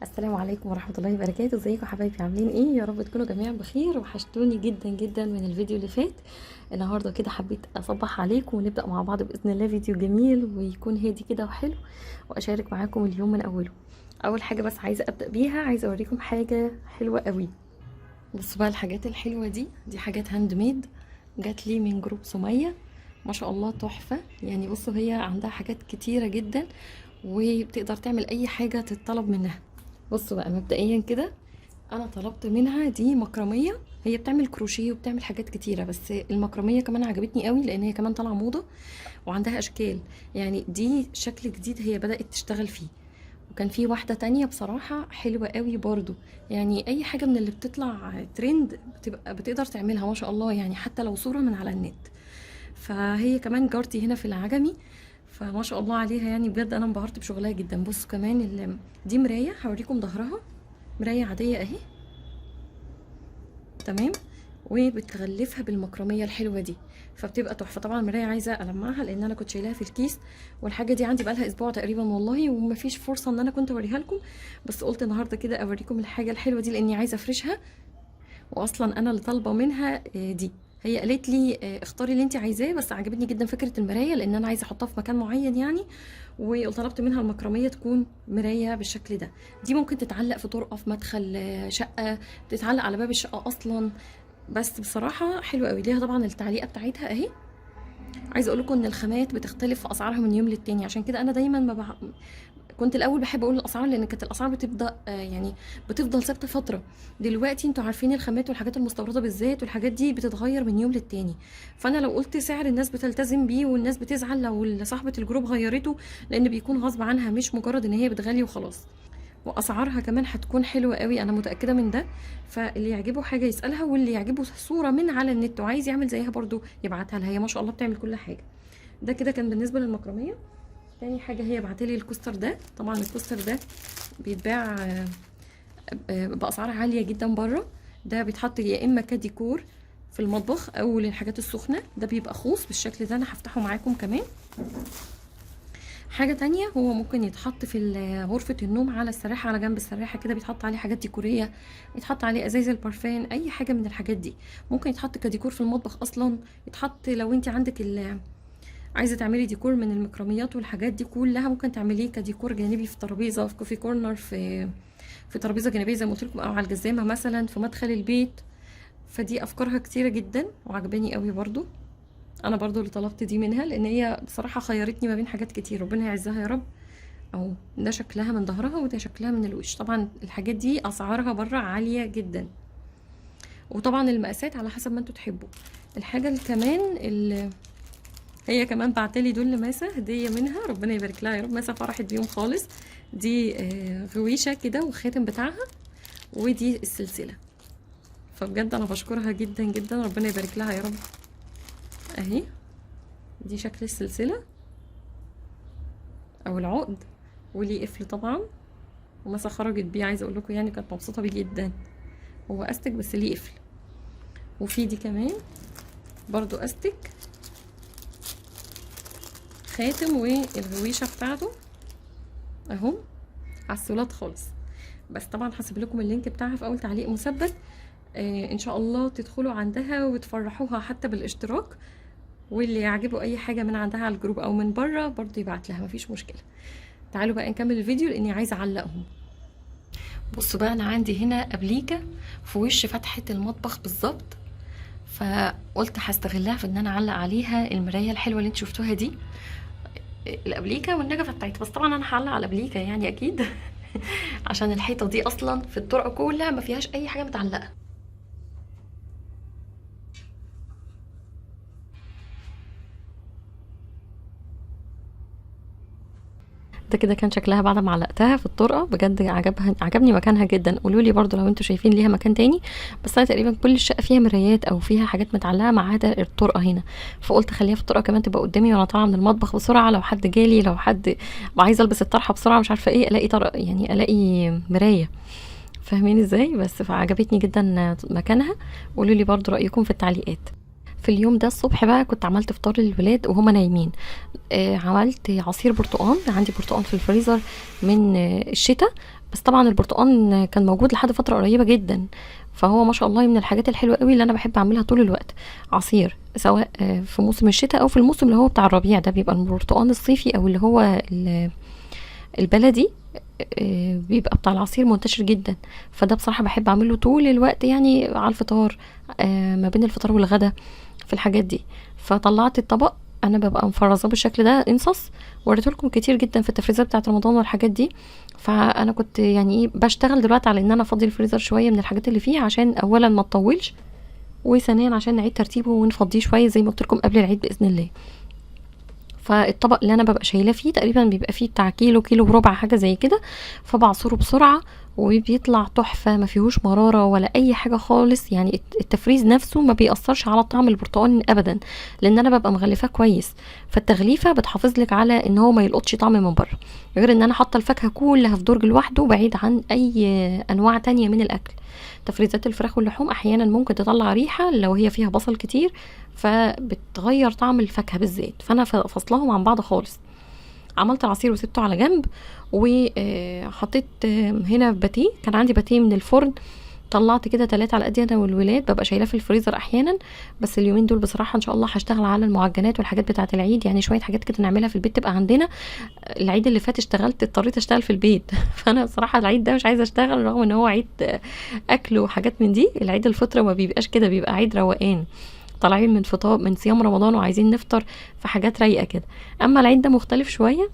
السلام عليكم ورحمة الله وبركاته. ازيكم حبايبي؟ عاملين ايه؟ يا رب تكونوا جميعا بخير. وحشتوني جدا جدا من الفيديو اللي فات. النهارده كده حبيت اصبح عليكم ونبدأ مع بعض بإذن الله فيديو جميل ويكون هادي كده وحلو، واشارك معاكم اليوم من اوله. اول حاجة بس عايزة ابدأ بيها، عايزة اوريكم حاجة حلوة قوي. بصوا بقى الحاجات الحلوة دي حاجات هاند ميد، جات لي من جروب سمية، ما شاء الله تحفة. يعني بصوا هي عندها حاجات كتيرة جدا وبتقدر تعمل اي حاجة تتطلب منها. بصوا بقى مبدئيا كده انا طلبت منها دي مكرميه. هي بتعمل كروشيه وبتعمل حاجات كتيره، بس المكرميه كمان عجبتني قوي لان هي كمان طالعه موضه وعندها اشكال. يعني دي شكل جديد هي بدات تشتغل فيه. وكان في واحده تانية بصراحه حلوه قوي برضو. يعني اي حاجه من اللي بتطلع ترند بتبقى بتقدر تعملها ما شاء الله، يعني حتى لو صوره من على النت. فهي كمان جارتي هنا في العجمي، فما شاء الله عليها، يعني بجد انا انبهرت بشغلها جدا. بصوا كمان دي مرايه، هوريكم ظهرها. مرايه عاديه اهي، تمام، وبتغلفها بالمكرميه الحلوه دي، فبتبقى تحفه. طبعا المرايه عايزه المعها لان انا كنت شايلاها في الكيس، والحاجه دي عندي بقالها اسبوع تقريبا والله، ومفيش فرصه ان انا كنت اوريها لكم. بس قلت النهارده كده اوريكم الحاجه الحلوه دي لاني عايزه افرشها. واصلا انا اللي طالبه منها دي. هي قالت لي اختاري اللي انت عايزاه، بس عجبتني جدا فكره المرايه لان انا عايزه احطها في مكان معين يعني. وطلبت منها المكرميه تكون مرايه بالشكل ده. دي ممكن تتعلق في طرقه، في مدخل شقه، تتعلق على باب الشقه اصلا. بس بصراحه حلوه قوي. ليها طبعا التعليقه بتاعتها اهي. عايزه اقول لكم ان الخامات بتختلف في اسعارها من يوم للتاني، عشان كده انا دايما ما كنت الاول بحب اقول الاسعار لان كانت الاسعار بتبدا يعني بتفضل ثابته فتره. دلوقتي انتوا عارفين الخامات والحاجات المستورده بالذات والحاجات دي بتتغير من يوم للتاني. فانا لو قلت سعر الناس بتلتزم بيه، والناس بتزعل لو صاحبه الجروب غيرته، لان بيكون غصب عنها، مش مجرد ان هي بتغلي وخلاص. واسعارها كمان هتكون حلوه قوي، انا متاكده من ده. فاللي يعجبه حاجه يسالها، واللي يعجبه صوره من على النت وعايز يعمل زيها برضو يبعتها لها. هي ما شاء الله بتعمل كل حاجه. ده كده كان بالنسبه للمكرميه. تاني حاجه هي بعتلي الكوستر ده. طبعا الكوستر ده بيتباع باسعار عاليه جدا بره. ده بيتحط يا اما كديكور في المطبخ او للحاجات السخنه. ده بيبقى خوص بالشكل ده، انا هفتحه معاكم كمان. حاجه تانية، هو ممكن يتحط في غرفه النوم على السراحه، على جنب السراحه كده، بيتحط عليه حاجات ديكوريه، يتحط عليه ازايز البارفان، اي حاجه من الحاجات دي. ممكن يتحط كديكور في المطبخ اصلا. يتحط لو انت عندك عايزه تعملي ديكور من المكرميات والحاجات دي كلها، ممكن تعمليه كديكور جانبي في ترابيزه، في كوفي كورنر، في ترابيزه جانبيه زي ما قلت لكم، او على الجزامه مثلا في مدخل البيت. فدي افكارها كتيره جدا وعجباني قوي برضو. انا برضو اللي طلبت دي منها لان هي بصراحه خيرتني ما بين حاجات كتير، ربنا يعزها يا رب. اهو ده شكلها من ظهرها وده شكلها من الوش. طبعا الحاجات دي اسعارها بره عاليه جدا، وطبعا المقاسات على حسب ما انتوا تحبوا. الحاجه اللي كمان هي كمان بعتلي دول لماسة هدية منها، ربنا يبارك لها يا رب. ماسة فرحت بيهم خالص. دي غويشة كده والخاتم بتاعها، ودي السلسلة. فبجد انا بشكرها جدا جدا، ربنا يبارك لها يا رب. اهي دي شكل السلسلة او العقد، وليه قفل طبعا. وماسة خرجت بيه، عايزة اقول لكم يعني كانت مبسوطة بيه جدا. هو استك بس ليه قفل. وفي دي كمان برضو استك، خاتم والغويشة بتاعته اهو، عسولات خالص. بس طبعا هسيب لكم اللينك بتاعها في اول تعليق مثبت. ان شاء الله تدخلوا عندها وتفرحوها حتى بالاشتراك. واللي يعجبه اي حاجه من عندها على الجروب او من بره برضو يبعت لها، مفيش مشكله. تعالوا بقى نكمل الفيديو لاني عايزه اعلقهم. بصوا بقى انا عندي هنا ابليكه في وش فتحه المطبخ بالظبط، فقلت هستغلها في ان انا اعلق عليها المرايه الحلوه اللي انتوا شفتوها دي، الابليكه والنجفه بتاعتها. بس طبعا انا هعلق على الابليكه يعني اكيد عشان الحيطه دي اصلا في الطرقه كلها ما فيهاش اي حاجه متعلقه. ده كده كان شكلها بعد ما علقتها في الطرقه. بجد عجبني مكانها جدا. قولوا لي برضو لو انتوا شايفين ليها مكان تاني. بس انا تقريبا كل الشقه فيها مرايات او فيها حاجات متعلقه ما عدا الطرقه هنا، فقلت خليها في الطرقه كمان تبقى قدامي وانا طالعه من المطبخ بسرعه، لو حد جالي، لو حد عايزه البس الطرحه بسرعه مش عارفه ايه، الاقي طرق يعني الاقي مرايه. فاهمين ازاي؟ بس فعجبتني جدا مكانها. قولوا لي برضو رايكم في التعليقات. في اليوم ده الصبح بقى كنت عملت فطار للولاد وهما نايمين. عملت عصير برتقان، عندي برتقان في الفريزر من الشتاء، بس طبعا البرتقان كان موجود لحد فترة قريبة جدا، فهو ما شاء الله من الحاجات الحلوة قوي اللي انا بحب اعملها طول الوقت. عصير سواء في موسم الشتاء او في الموسم اللي هو بتاع الربيع، ده بيبقى البرتقان الصيفي او اللي هو البلدي. بيبقى بتاع العصير منتشر جدا، فده بصراحة بحب اعمله طول الوقت يعني على الفطار، ما بين الفطار والغدا في الحاجات دي. فطلعت الطبق، انا ببقى مفرزاه بالشكل ده انصص، وريته لكم كتير جدا في التفريزات بتاعه رمضان والحاجات دي. فانا كنت يعني ايه بشتغل دلوقتي على ان انا افضي الفريزر شويه من الحاجات اللي فيه، عشان اولا ما تطولش، وثانيا عشان نعيد ترتيبه ونفضيه شويه زي ما قلت لكم قبل العيد باذن الله. فالطبق اللي انا ببقى شايلاه فيه تقريبا بيبقى فيه بتاع كيلو، كيلو وربع، حاجه زي كده، فبعصره بسرعه وبيطلع تحفه، ما فيهوش مراره ولا اي حاجه خالص. يعني التفريز نفسه ما بيأثرش على طعم البرتقال ابدا، لان انا ببقى مغلفاه كويس، فالتغليفه بتحافظ لك على ان هو ما يلقطش طعم من بره، غير ان انا حاطه الفاكهه كلها في درج لوحده بعيد عن اي انواع تانية من الاكل. تفريزات الفراخ واللحوم احيانا ممكن تطلع ريحه لو هي فيها بصل كتير، فبتغير طعم الفاكهه بالذات، فانا فصلهم عن بعض خالص. عملت العصير وسبته على جنب، وحطيت هنا باتيه، كان عندي باتيه من الفرن، طلعت كده 3 على قد انا والولاد، ببقى شايلاه في الفريزر احيانا. بس اليومين دول بصراحه ان شاء الله هشتغل على المعجنات والحاجات بتاعه العيد، يعني شويه حاجات كده نعملها في البيت تبقى عندنا. العيد اللي فات اضطريت اشتغل في البيت فانا بصراحه العيد ده مش عايزه اشتغل، رغم ان هو عيد اكل وحاجات من دي. العيد الفطر ما بيبقاش كده، بيبقى عيد روقان، طالعين من فطار من صيام رمضان وعايزين نفطر في حاجات رايقه كده. اما العيد ده مختلف شويه،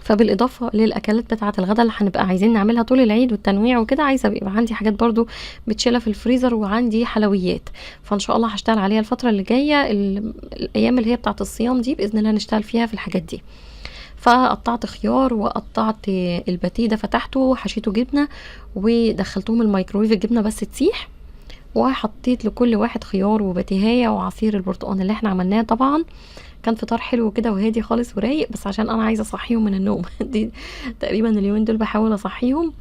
فبالاضافه للاكلات بتاعه الغداء اللي هنبقى عايزين نعملها طول العيد والتنويع وكده، عايزه يبقى عندي حاجات برضو بتشيلها في الفريزر، وعندي حلويات. فان شاء الله هشتغل عليها الفتره اللي جايه، الايام اللي هي بتاعه الصيام دي باذن الله نشتغل فيها في الحاجات دي. فقطعت خيار، وقطعت الباتيه ده، فتحته وحشيته جبنه، ودخلتهم الميكرويف الجبنه بس تسيح، وحطيت لكل واحد خيار وباتيهايه وعصير البرتقال اللي احنا عملناه. طبعا كان فطار حلو كده وهادي خالص ورايق، بس عشان انا عايزه اصحيهم من النوم دي تقريبا اليومين دول بحاول اصحيهم،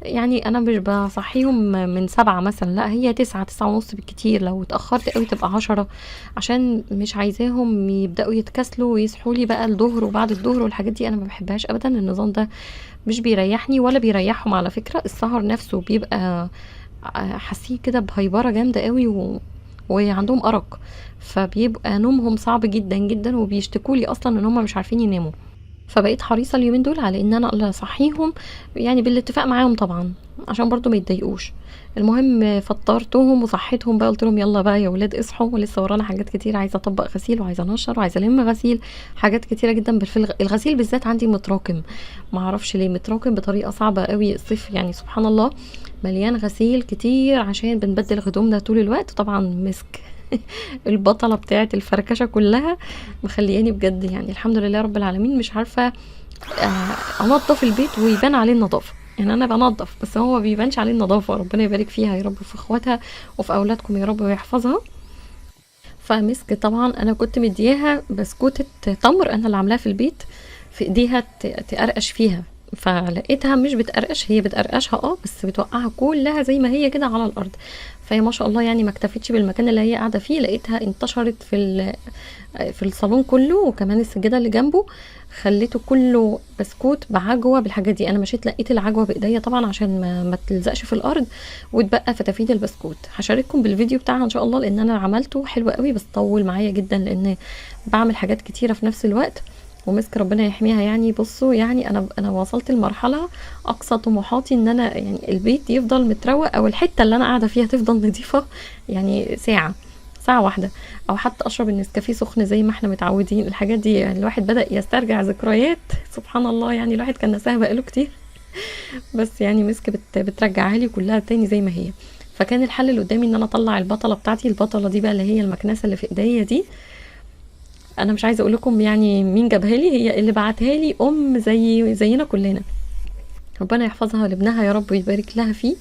يعني انا مش بصحيهم من 7 مثلا، لا هي 9، 9:30 بالكتير، لو اتأخرت قوي تبقى 10، عشان مش عايزاهم يبدأوا يتكسلوا ويصحوا لي بقى الظهر وبعد الظهر والحاجات دي. انا ما بحبهاش ابدا، النظام ده مش بيريحني ولا بيريحهم على فكرة. السهر نفسه بيبقى حاسين كده بهيبرة جامدة قوي وعندهم أرق، فبيبقى نومهم صعب جدا جدا، وبيشتكوا لي اصلا ان هم مش عارفين يناموا. فبقيت حريصه اليومين دول على ان انا اصحيهم، يعني بالاتفاق معاهم طبعا عشان برضو ما يتضايقوش. المهم فطرتهم وصحيتهم بقى، قلت لهم يلا بقى يا ولاد اصحوا، ولسه ورانا حاجات كتير، عايزه اطبق غسيل وعايزه انشر وعايزه الم غسيل، حاجات كتيره جدا. الغسيل بالذات عندي متراكم، ما اعرفش ليه متراكم بطريقه صعبه قوي. الصيف يعني سبحان الله مليان غسيل كتير، عشان بنبدل هدومنا طول الوقت. طبعا مسك البطلة بتاعت الفركشة كلها مخلياني بجد، يعني الحمد لله رب العالمين مش عارفة انضف البيت ويبان عليه النظافة. يعني انا بنضف بس هو بيبانش عليه النظافة، ربنا يبارك فيها يا رب، في اخواتها وفي اولادكم يا رب ويحفظها. فمسك طبعا انا كنت مدياها بسكوتة تمر، انا اللي عاملاها في البيت، في ايديها تقرقش فيها، فلقيتها مش بتقرقش، هي بتقرقشها بس بتوقعها كلها زي ما هي كده على الارض. فهي ما شاء الله يعني ما اكتفتش بالمكان اللي هي قاعده فيه، لقيتها انتشرت في الصالون كله، وكمان السجاده اللي جنبه خليته كله بسكوت بعجوه بالحاجات دي. انا مشيت لقيت العجوه بايديا طبعا عشان ما تلزقش في الارض، واتبقى فتافيت البسكوت. هشارككم بالفيديو بتاعها ان شاء الله، لان انا عملته حلو قوي بس طول معايا جدا، لان بعمل حاجات كتيره في نفس الوقت. ومسك ربنا يحميها، يعني بصوا يعني انا وصلت لمرحله اقصى طموحاتي ان انا يعني البيت يفضل متروق، او الحته اللي انا قاعده فيها تفضل نظيفه، يعني ساعه واحده، او حتى اشرب النسكافيه سخن زي ما احنا متعودين. الحاجات دي يعني الواحد بدا يسترجع ذكريات سبحان الله، يعني الواحد كان نساها بقاله كتير بس يعني مسك بترجعها لي كلها تاني زي ما هي. فكان الحل اللي قدامي ان انا اطلع البطله بتاعتي. البطله دي بقى اللي هي المكنسه اللي في ايديا دي، انا مش عايزه اقول لكم يعني مين جابها لي، هي اللي بعتها لي زينا كلنا، ربنا يحفظها لابنها يا رب ويبارك لها فيه.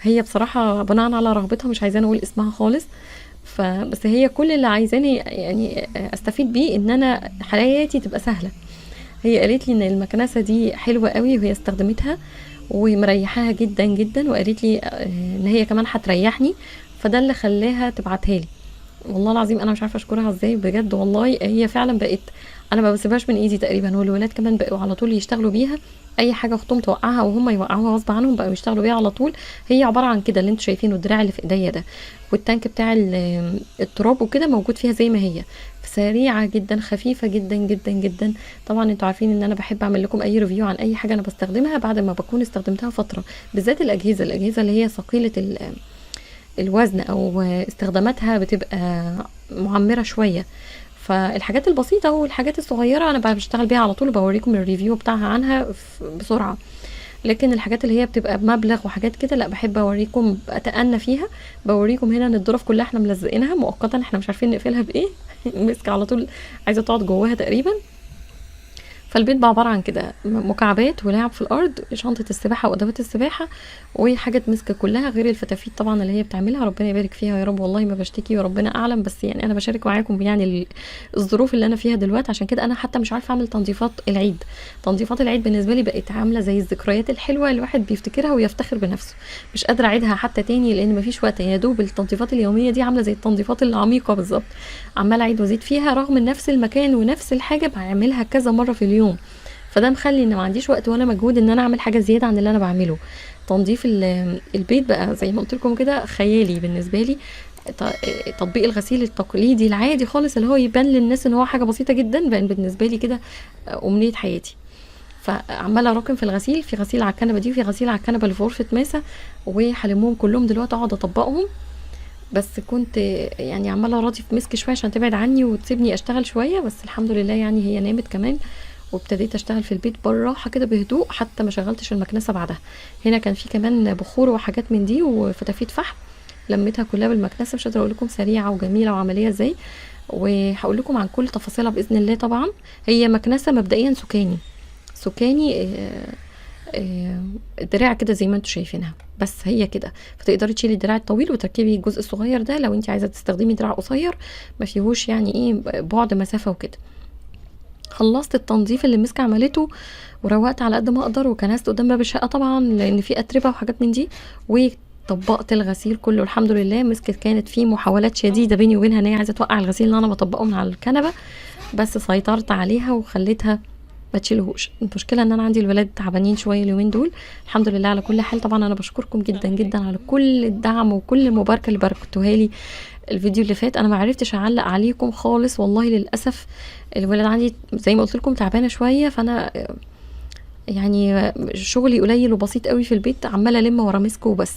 هي بصراحه بناء على رغبتها، مش عايزاني اقول اسمها خالص، بس هي كل اللي عايزاني يعني استفيد بيه ان انا حياتي تبقى سهله. هي قالت لي ان المكنسه دي حلوه قوي وهي استخدمتها ومريحاها جدا جدا، وقالت لي ان هي كمان هتريحني، فده اللي خلاها تبعتها لي. والله العظيم انا مش عارفه اشكرها ازاي بجد، والله هي فعلا بقت، انا ما بسيبهاش من ايدي تقريبا، والولاد كمان بقوا على طول يشتغلوا بيها. اي حاجه اختهم توقعها وهم يوقعوها غصب عنهم بقوا يشتغلوا بيها على طول. هي عباره عن كده اللي انتوا شايفينه، الدراع اللي في ايديا ده والتانك بتاع التراب وكده موجود فيها زي ما هي، سريعه جدا، خفيفه جدا جدا جدا. طبعا انتوا عارفين ان انا بحب اعمل لكم اي ريفيو عن اي حاجه انا بستخدمها بعد ما بكون استخدمتها فتره، بالذات الاجهزه اللي هي ثقيله الوزن او استخداماتها بتبقى معمرة شوية. فالحاجات البسيطة والحاجات الصغيرة انا بشتغل بيها على طول وبوريكم الريفيو بتاعها عنها بسرعة. لكن الحاجات اللي هي بتبقى بمبلغ وحاجات كده لا، بحب اوريكم، اتأنى فيها. بوريكم هنا ان الظرف كلها احنا ملزقينها مؤقتا، احنا مش عارفين نقفلها بايه مسك على طول عايزة تقعد جواها تقريبا. فالبيت بقى عبارة عن كده مكعبات ولعب في الارض، شنطة السباحة وادوات السباحة وحاجات مسكة كلها، غير الفتافيت طبعا اللي هي بتعملها، ربنا يبارك فيها يا رب. والله ما بشتكي وربنا اعلم، بس يعني انا بشارك معاكم يعني الظروف اللي انا فيها دلوقتي. عشان كده انا حتى مش عارفة اعمل تنظيفات العيد. تنظيفات العيد بالنسبة لي بقت عاملة زي الذكريات الحلوة الواحد بيفتكرها ويفتخر بنفسه، مش قادرة اعيدها حتى تاني لان مفيش وقت. يا دوب التنظيفات اليومية دي عاملة زي التنظيفات العميقة بالظبط، عمالة اعيد وازيد فيها رغم نفس المكان ونفس الحاجة بعملها كذا مرة في اليوم. فده مخلي ان ما عنديش وقت ولا مجهود ان انا اعمل حاجه زياده عن اللي انا بعمله. تنظيف البيت بقى زي ما قلت لكم كده خيالي بالنسبه لي. تطبيق الغسيل التقليدي العادي خالص اللي هو يبان للناس ان هو حاجه بسيطه جدا، بقى بالنسبه لي كده امنيه حياتي. فعماله اراكم في الغسيل، في غسيل على الكنبه دي وفي غسيل على الكنبه اللي في غرفه ماسه، وهلمهم كلهم دلوقتي اقعد اطبقهم. بس كنت يعني عماله اراضي في مسك شويه عشان تبعد عني وتسيبني اشتغل شويه، بس الحمد لله يعني هي نامت كمان، وابتديت اشتغل في البيت بالراحه كده بهدوء، حتى ما شغلتش المكنسه بعدها. هنا كان في كمان بخور وحاجات من دي وفتافيت فحم، لميتها كلها بالمكنسه. مش قادره اقول لكم سريعه وجميله وعمليه ازاي، وهقول لكم عن كل تفاصيلها باذن الله. طبعا هي مكنسه مبدئيا سكاني دراع كده زي ما انتم شايفينها، بس هي كده. فتقدري تشيلي الدراع الطويل وتركبي الجزء الصغير ده لو انت عايزه تستخدمي دراع قصير ما فيهوش يعني ايه بعد مسافه وكده. خلصت التنظيف اللي مسك عملته وروقت على قد ما اقدر، وكنست قدام باب الشقه طبعا لان في اتربه وحاجات من دي، وطبقت الغسيل كله الحمد لله. مسكت كانت في محاولات شديده بيني وبينها ان هي عايزه توقع الغسيل اللي انا بطبقه من على الكنبه، بس سيطرت عليها وخليتها ما تشيلهوش. المشكله ان انا عندي الولاد تعبانين شويه اليومين دول. الحمد لله على كل حال. طبعا انا بشكركم جدا جدا على كل الدعم وكل المباركه اللي باركتوها لي. الفيديو اللي فات انا ما عرفتش اعلق عليكم خالص والله للاسف، الولاد عندي زي ما قلت لكم تعبانه شويه، فانا يعني شغلي قليل وبسيط قوي في البيت، عماله الم ورا مسك وبس،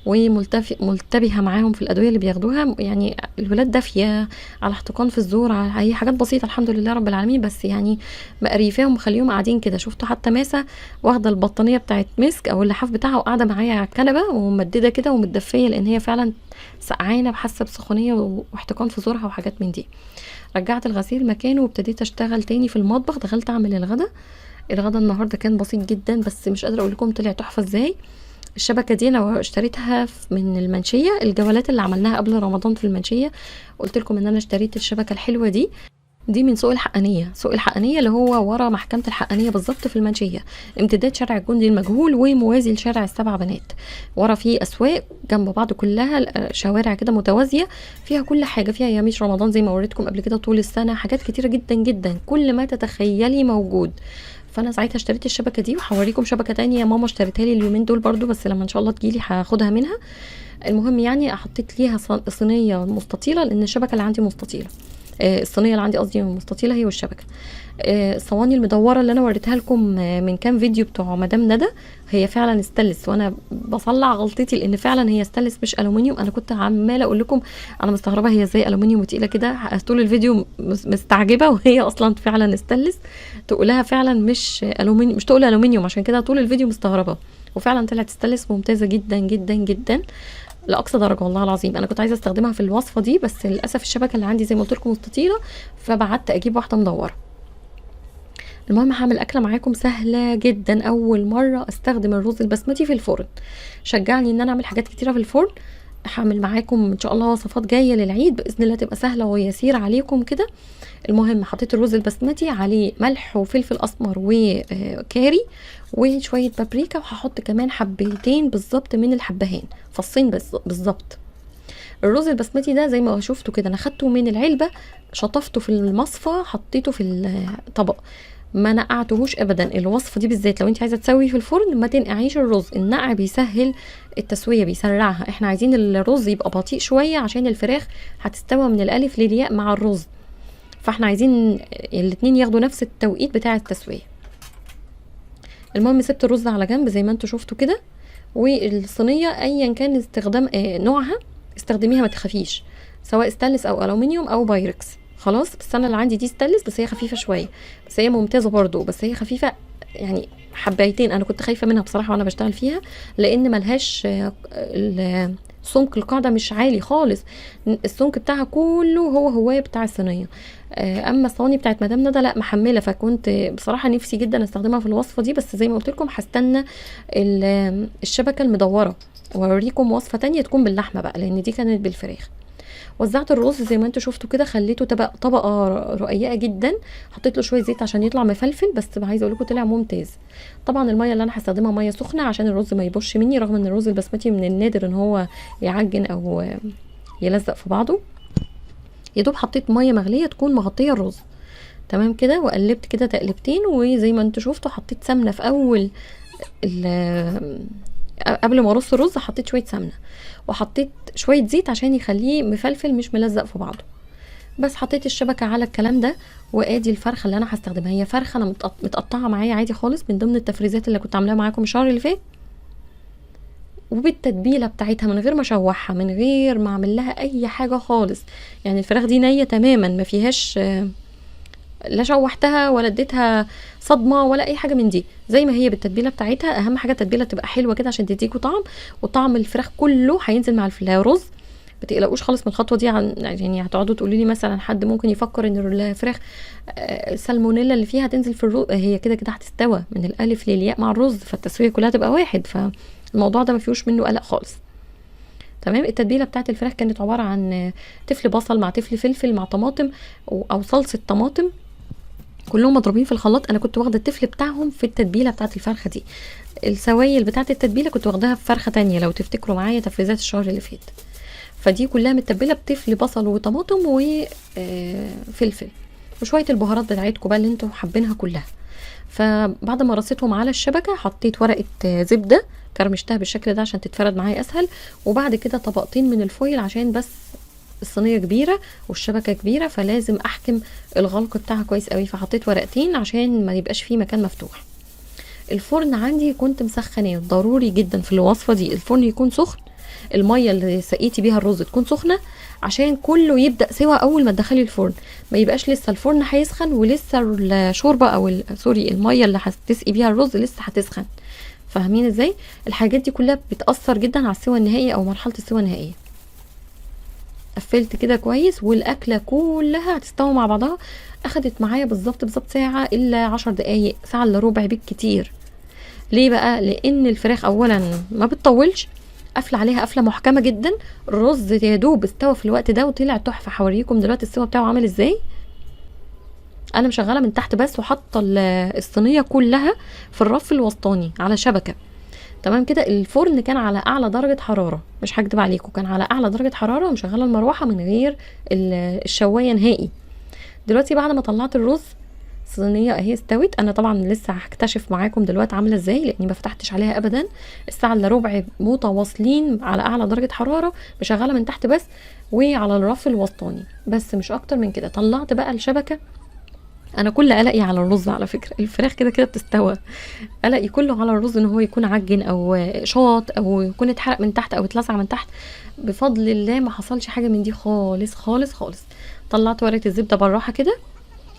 وملتبهه معاهم في الادويه اللي بياخدوها. يعني الولاد دافيه على احتقان في الزور، على اي حاجات بسيطه الحمد لله رب العالمين، بس يعني مقريفاهم ومخليهم قاعدين كده. شفتوا حتى ماسه واخده البطانيه بتاعت مسك او اللحاف بتاعها وقاعده معايا على الكنبه وممدده كده ومتدفيه، لان هي فعلا سقعانه بحاسه بسخونيه واحتقان في زورها وحاجات من دي. رجعت الغسيل مكانه وابتديت اشتغل تاني في المطبخ. دخلت اعمل الغدا النهارده كان بسيط جدا، بس مش قادره اقول لكم طلع تحفه ازاي. الشبكه دي انا اشتريتها من المنشيه، الجولات اللي عملناها قبل رمضان في المنشيه قلت لكم ان انا اشتريت الشبكه الحلوه دي من سوق الحقانيه اللي هو ورا محكمه الحقانيه بالظبط في المنشيه، امتداد شارع الجندي المجهول وموازي لشارع السبع بنات. ورا فيه اسواق جنب بعض كلها، شوارع كده متوازيه فيها كل حاجه، فيها ياميش رمضان زي ما وريتكم قبل كده طول السنه، حاجات كتيره جدا جدا كل ما تتخيلي موجود. فانا ساعتها اشتريت الشبكه دي، وهوريكم شبكه تانية ماما اشتريتها لي اليومين دول برضو، بس لما ان شاء الله تجيلي هاخدها منها. المهم يعني حطيت ليها صينيه مستطيله لان الشبكه اللي عندي مستطيله، الصينيه اللي عندي قصدي مستطيله هي والشبكه. الصواني المدوره اللي انا وريتها لكم من كام فيديو بتوع مدام ندى هي فعلا استانلس، وانا بصلع غلطتي لان فعلا هي استانلس مش الومنيوم. انا كنت عماله اقول لكم انا مستغربه هي ازاي الومنيوم وتقيله كده، طول الفيديو مستعجبه وهي اصلا فعلا استانلس. تقولها فعلا مش الومنيوم، مش تقول الومنيوم، عشان كده طول الفيديو مستغربه، وفعلا طلعت استانلس ممتازه جدا جدا جدا لاقصى درجه. والله العظيم انا كنت عايزه استخدمها في الوصفه دي، بس للاسف الشبكه اللي عندي زي ما قلت لكم مستطيله، فبعدت اجيب واحده مدوره. المهم هعمل اكله معاكم سهله جدا، اول مره استخدم الرز البسمتي في الفرن، شجعني ان انا اعمل حاجات كتيره في الفرن. هعمل معاكم ان شاء الله وصفات جايه للعيد باذن الله تبقى سهله ويسيره عليكم كده. المهم حطيت الرز البسمتي عليه ملح وفلفل اسمر وكاري وشويه بابريكا، وهحط كمان حبتين بالظبط من الحبهان، فصين بالظبط. الرز البسمتي ده زي ما شفتوا كده، انا خدته من العلبه، شطفته في المصفى، حطيته في الطبق، ما نقعتهوش ابدا. الوصفه دي بالذات لو انت عايزه تسوي في الفرن ما تنقعيش الرز، النقع بيسهل التسويه، بيسرعها. احنا عايزين الرز يبقى بطيء شويه عشان الفراخ هتستوى من الالف للياء مع الرز، فاحنا عايزين الاتنين ياخدوا نفس التوقيت بتاع التسويه. المهم سبت الرز على جنب زي ما انتوا شفتوا كده، والصينيه ايا كان استخدام نوعها استخدميها ما تخافيش، سواء ستانلس او الومنيوم او بايركس. خلاص، بس انا اللي عندي دي ستانلس، بس هي خفيفه شويه، بس هي ممتازه برضو، بس هي خفيفه يعني حبايتين. انا كنت خايفه منها بصراحه وانا بشتغل فيها، لان ملهاش سمك القاعده مش عالي خالص، السمك بتاعها كله هو بتاع الصينيه. اما الصواني بتاعت مدام ندى لا محمله، فكنت بصراحه نفسي جدا استخدمها في الوصفه دي، بس زي ما قلت لكم هستنى الشبكه المدوره واوريكم وصفه تانية تكون باللحمه بقى، لان دي كانت بالفراخ. وزعت الرز زي ما انتوا شفتوا كده، خليته طبقه رقيقه جدا، حطيت له شويه زيت عشان يطلع مفلفل، بس عايزه اقول لكم طلع ممتاز. طبعا الميه اللي انا هستخدمها ميه سخنه عشان الرز ما يبوش مني، رغم ان الرز البسمتي من النادر ان هو يعجن او يلزق في بعضه. يا دوب حطيت ميه مغليه تكون مغطيه الرز، تمام كده، وقلبت كده تقلبتين. وزي ما انتوا شفتوا حطيت سمنه في اول قبل ما ارص الرز، حطيت شويه سمنه وحطيت شويه زيت عشان يخليه مفلفل مش ملزق في بعضه. بس حطيت الشبكه على الكلام ده، وادي الفرخه اللي انا هستخدمها. هي فرخه انا متقطعه معايا عادي خالص من ضمن التفريزات اللي كنت عاملاها معاكم الشهر اللي فات، وبالتتبيله بتاعتها من غير ما اشوحها، من غير ما اعمل لها اي حاجه خالص. يعني الفراخ دي نيه تماما، ما فيهاش لا شوحتها ولا اديتها صدمه ولا اي حاجه من دي، زي ما هي بالتتبيله بتاعتها. اهم حاجه التتبيله تبقى حلوه كده عشان تديكوا طعم، وطعم الفراخ كله هينزل مع الرز. ما تقلقوش خالص من الخطوه دي، يعني هتقعدوا تقولوا لي مثلا حد ممكن يفكر ان الفراخ السالمونيلا اللي فيها هتنزل في الرز، هي كده كده هتستوى من الالف للياء مع الرز، فالتسويه كلها تبقى واحد، فالموضوع ده ما فيهوش منه قلق خالص. تمام. التتبيله بتاعت الفراخ كانت عباره عن تفل بصل مع تفل فلفل مع طماطم او صلصه طماطم، كلهم مضروبين في الخلاط. انا كنت واخده التفل بتاعهم في التتبيله بتاعت الفرخه دي. السوائل بتاعت التتبيله كنت واخداها في فرخه تانية لو تفتكروا معايا تفريزات الشهر اللي فات، فدي كلها متبله بتفل بصل وطماطم وفلفل وشويه البهارات بتاعتكم بقى اللي انتوا حابينها كلها. فبعد ما رصيتهم على الشبكه حطيت ورقه زبده كرمشتها بالشكل ده عشان تتفرد معايا اسهل، وبعد كده طبقتين من الفويل عشان بس الصينيه كبيره والشبكه كبيره، فلازم احكم الغلق بتاعها كويس قوي، فحطيت ورقتين عشان ما يبقاش فيه مكان مفتوح. الفرن عندي كنت مسخناه، ضروري جدا في الوصفه دي الفرن يكون سخن، الميه اللي سقيتي بيها الرز تكون سخنه عشان كله يبدا سوا اول ما تدخلي الفرن، ما يبقاش لسه الفرن هيسخن ولسه الشوربه او سوري الميه اللي هتسقي بيها الرز لسه هتسخن. فاهمين ازاي؟ الحاجات دي كلها بتاثر جدا على السوى النهائي او مرحله السوى النهائيه. قفلت كده كويس، والاكله كلها هتستوي مع بعضها. اخدت معايا بالظبط ساعه الا 10 دقايق، ساعه الا ربع بالكتير. ليه بقى؟ لان الفراخ اولا ما بتطولش، قافله عليها قفله محكمه جدا، الرز يا دوب استوى في الوقت ده وطلع تحفه. هوريكم دلوقتي السوا بتاعه عامل ازاي. انا مشغله من تحت بس، وحاطه الصينيه كلها في الرف الوسطاني على شبكه، تمام كده. الفرن كان على اعلى درجه حراره، مش هكدب عليكم كان على اعلى درجه حراره، ومشغله المروحه من غير الشوايه نهائي. دلوقتي بعد ما طلعت الرز الصينيه اهي استوت. انا طبعا لسه هكتشف معاكم دلوقتي عامله ازاي لاني ما فتحتش عليها ابدا. الساعه الا ربع متواصلين على اعلى درجه حراره، مشغله من تحت بس وعلى الرف الوسطاني بس، مش اكتر من كده. طلعت بقى الشبكه. انا كل قلقي على الرز على فكره، الفراخ كده كده بتستوى، قلقي كله على الرز ان هو يكون عجن او شاط او يكون اتحرق من تحت او اتلسع من تحت. بفضل الله ما حصلش حاجه من دي خالص خالص خالص. طلعت ورقه الزبده بالراحه كده،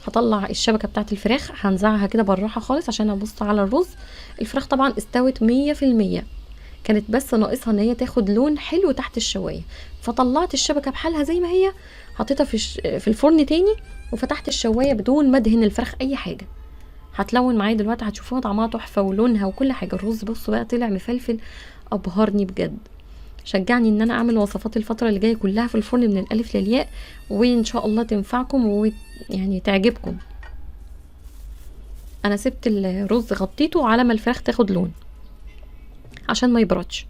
هطلع الشبكه بتاعت الفراخ هنزعها كده بالراحه خالص عشان ابص على الرز. الفراخ طبعا استوت 100%، كانت بس ناقصها ان هي تاخد لون حلو تحت الشوايه. فطلعت الشبكه بحالها زي ما هي، حطيتها في الفرن تاني، وفتحت الشوايه بدون ما ادهن الفراخ اي حاجه. هتلون معايا دلوقتي، هتشوفوها طعمها تحفه ولونها وكل حاجه. الرز بصوا بقى طلع مفلفل، ابهرني بجد، شجعني ان انا اعمل وصفات الفتره اللي جايه كلها في الفرن من الالف للياء، وان شاء الله تنفعكم ويعني تعجبكم. انا سبت الرز غطيته على ما الفراخ تاخد لون عشان ما يبردش.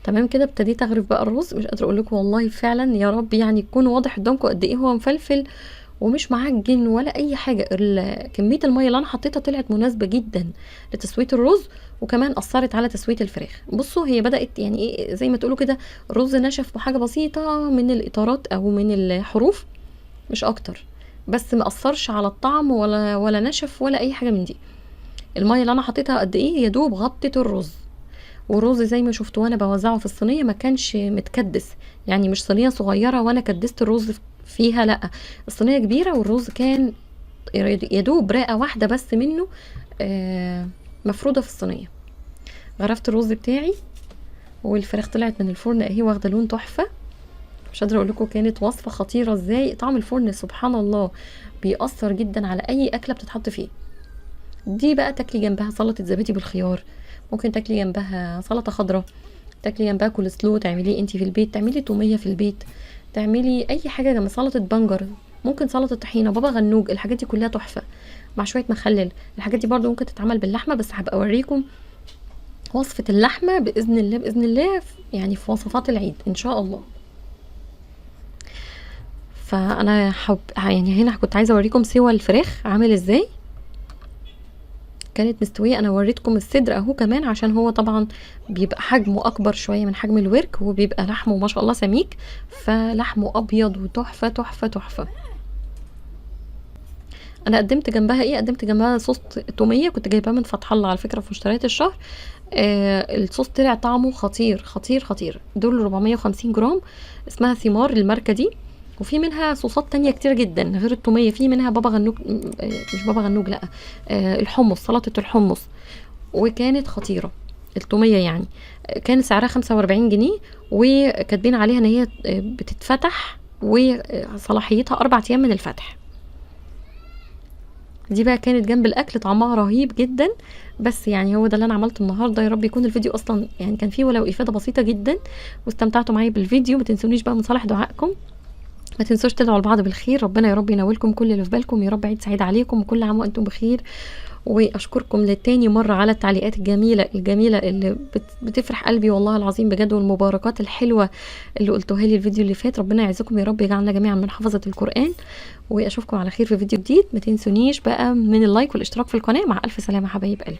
تمام كده ابتديت اغرف بقى الرز. مش قادره اقول لكم والله فعلا يا رب يعني يكون واضح قدامكم قد ايه هو مفلفل ومش معجن ولا اي حاجه. كميه الميه اللي انا حطيتها طلعت مناسبه جدا لتسويه الرز، وكمان اثرت على تسويه الفراخ. بصوا هي بدات يعني ايه زي ما تقولوا كده الرز نشف بحاجه بسيطه من الاطارات او من الحروف مش اكتر، بس ما اثرش على الطعم ولا نشف ولا اي حاجه من دي. الميه اللي انا حطيتها قد ايه يا دوب غطت الرز، والرز زي ما شفتوا وانا بوزعه في الصينيه ما كانش متكدس، يعني مش صينيه صغيره وانا كدست الرز فيها، لا الصينيه كبيره والرز كان يا دوب رقه واحده بس منه مفروده في الصينيه. غرفت الرز بتاعي والفراخ طلعت من الفرن اهي واخده لون تحفه. مش قادره اقول لكم كانت وصفه خطيره ازاي. طعم الفرن سبحان الله بيأثر جدا على اي اكله بتتحط فيه. دي بقى تاكلي جنبها سلطه زبادي بالخيار، ممكن تاكلي جنبها سلطه خضراء، تاكلي جنبها كول سلو تعمليه انتي في البيت، تعملي توميه في البيت، تعملي اي حاجه جنب سلطه بنجر، ممكن سلطه طحينه، بابا غنوج، الحاجات دي كلها تحفه مع شويه مخلل. الحاجات دي برضو ممكن تتعمل باللحمه، بس هبقى اوريكم وصفه اللحمه باذن الله باذن الله يعني في وصفات العيد ان شاء الله. فانا يعني هنا كنت عايزه اوريكم سوى الفراخ عامل ازاي، كانت مستويه. انا وريتكم الصدر اهو كمان عشان هو طبعا بيبقى حجمه اكبر شويه من حجم الورك، وبيبقى لحمه ما شاء الله سميك، فلحمه ابيض وتحفه تحفه تحفه. انا قدمت جنبها ايه، قدمت جنبها صوص توميه كنت جايباه من فتح الله على فكره في مشتريات الشهر. الصوص طلع طعمه خطير خطير خطير. دول 450 جرام، اسمها ثمار الماركه دي، وفي منها صوصات تانية كتير جدا غير التومية. في منها بابا غنوج، مش بابا غنوج لا، الحمص، سلطة الحمص، وكانت خطيرة. التومية يعني كان سعرها 45 جنيه، وكاتبين عليها ان هي بتتفتح وصلاحيتها 4 ايام من الفتح. دي بقى كانت جنب الاكل طعمها رهيب جدا. بس يعني هو ده اللي انا عملته النهارده. يا رب يكون الفيديو اصلا يعني كان فيه ولو افاده بسيطه جدا واستمتعتوا معايا بالفيديو. ما تنسونيش بقى من صالح دعائكم، ما تنسوش تدعوا لبعض بالخير. ربنا يا رب ينولكم كل اللي في بالكم. يا رب عيد سعيد عليكم وكل عام وانتم بخير. واشكركم للتاني مره على التعليقات الجميله الجميله اللي بتفرح قلبي والله العظيم بجد، والمباركات الحلوه اللي قلتوها لي الفيديو اللي فات. ربنا يعزكم يا رب، يجعلنا جميعا من حفظه القران. واشوفكم على خير في فيديو جديد. ما تنسونيش بقى من اللايك والاشتراك في القناه. مع الف سلامه حبايب قلبي.